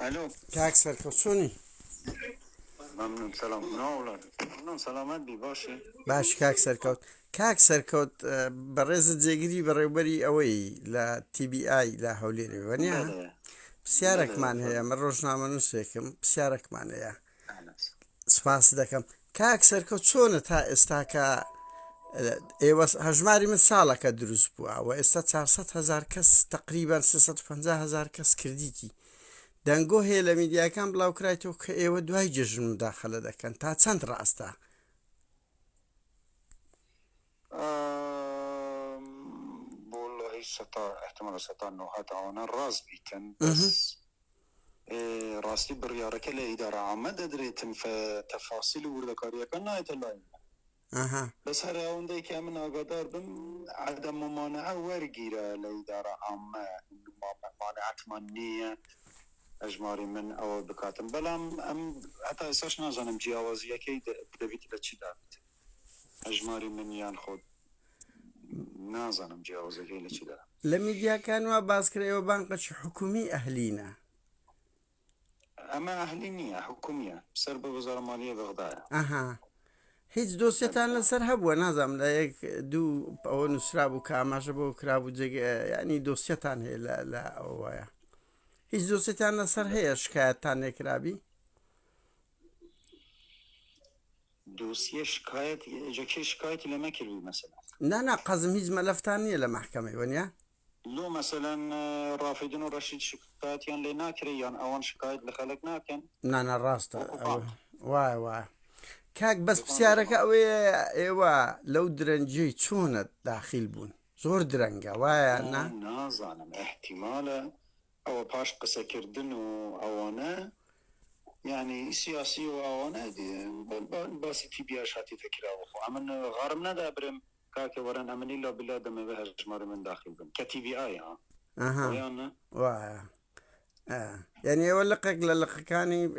الو. کاک سەرکەوت چۆنی؟ ممنون سلام ناولاد ممنون سلامت بی باشی. باش کاک سەرکەوت کاک سەرکەوت بەڕێزت جێگیری بەڕێوبەری ئەوەی لە TBI لە هەولێرەوە نییە بله پرسیارێکمان هەیە بله من ڕۆژنامە نووسێکم پرسیارێکمان هەیە أهلا. سپاس دەکەم کاک سەرکەوت چۆنە تا ئێستاکە ئێوە هەژماری من ساڵەکە دروست بووە و ئێستا 400,000 کەس تقریبان 350,000 کەس کردیتی دەنگۆ هەیە لە میدیاکان بڵاوکرایەوە کە ئێوە دوای جژن مداخەلە دەکەن تا چەند ڕاستە؟ والله احتمال ستا انه هذا انا راز بيكن بس راسي بريارك لإدارة عامة دريتم في تفاصيل وردكارية كان نايت اللاين بس هذا عندي كامل أقدر بم عدم ممانعة ورقيرة لإدارة عامة إنه مانعت منية أجماري من أو بكاتم بلام أم حتى إساش نازنم جياوازية كي دبيت لتشي دابت أجماري من ينخد نازنم جیاوازەکەی لە چیدا لە میدیاکان وا باسکرێەوە بانقەی حکومی ئەهلینە ئەمە ئەهلی نییە حکومیە سەر بە وەزارە مالیە بەغدایە هیچ دۆسیێتان لەسەر هەبووە نازام لە یەک دوو ئەوە نووسرا بوو کاماژە بۆ کرابوو جێگە ینی دۆسیەتان هەیە لە ئەوەیە هیچ دۆسیێتان لەسەر هەیە شکایەتان نێکرابی دوسیە شکایەت جەکێ شکایەتی لەمە کردی مەسەلا نانا قەزم هیچ مەلەفتان نییە لە محکەمەی وەنیا لۆ مەسەلەن ڕافیدن و ڕەشید شکایەتیان لێ ناکرێ یان ئەوان شکایەت لە خەڵک ناکەن نانا ڕاستە وایە وایە کاک بەس پرسیارەکە ئەوەیە ئێوە لەو درەنجەی چۆنت داخیل بوون زۆر درەنگە وایە نازانم احتیمالە ئەوە پاش قسەکردن و ئەوانە يعني سياسي وأنا باسي تي بي اش هاتي فكرة وخو أمن غارم ندا برم كاكي ورن أمن إلا بلا دم بها جمار من داخل بن كتي بي آي يعني ولقك للقكاني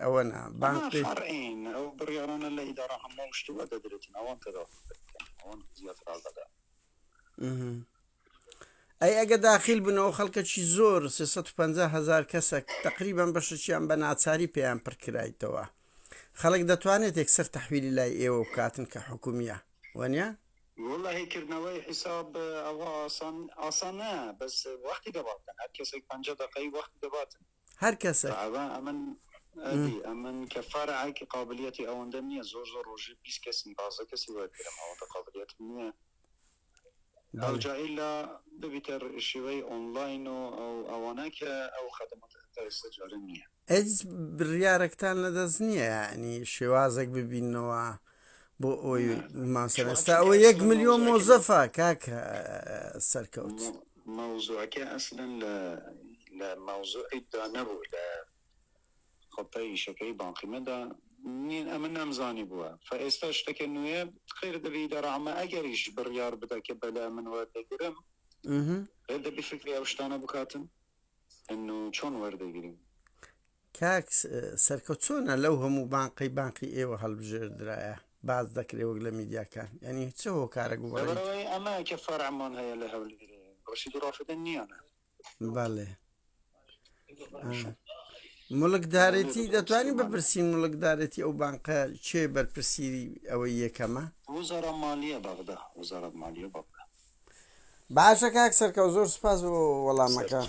أو أنا بانقي فرعين أو بريارنا اللي إدارة عامة وشتوا ددرتين أوان تداخل أوان زيادة الغداء ئەی ئەگە داخیل بنەوە خەڵکەکی زۆر 350,000 کەسە تقریبان بەشەکیان بە ناچاری پێیان پڕکرایتەوە خەڵک دەتوانێت یەکسەر تەحویلی لای ئێوە بکاتن کە حکومیە وەنیا؟ والله كرناوي حساب أو آسان بس وقت دباتن هر كسي 5 دقيقة وقت دباتن هر كسي أمن كفارة قابليتي أو اندمنية زور روجي 20 كسي 10 كسي وكرم أو قابليتي منية أو جائلة ببيتر الشوي أونلاين أو أواناك أو خدمات استجارية. إيش برياركتان لدزنية يعني شوازك ببينوا بو مثلا استاوي 1 مليون موظفة كاك سركوت. موضوعك أصلا لموضوع الدانو لخطي شكل بانقي مدى نين أمن نمزاني بوا فاستشتك إنه خير دبي إدارة عامة أجريش بريار بدأ كبلا من ورد جرم غير دبي فكري أوشتانا بكاتن إنه شون ورد جرم كاك سركوتسونا لو هم بانقي إيوه هالبجر دراية بعض ذكري وقل ميديا كان يعني تسوه كارك وبريد أما كفار عمان هي لها رشيد رافد النيانة بالي مڵکدارێتی دەتوانین بپرسین مڵکدارێتی ئەو بانقە چێ بەرپرسیری ئەوەی یەکەمە وزارە مالیە بەغدا وزارە مالیە بەغدا باشە کاک سەرکەوت زۆر سوپاس بۆ وەڵامەکە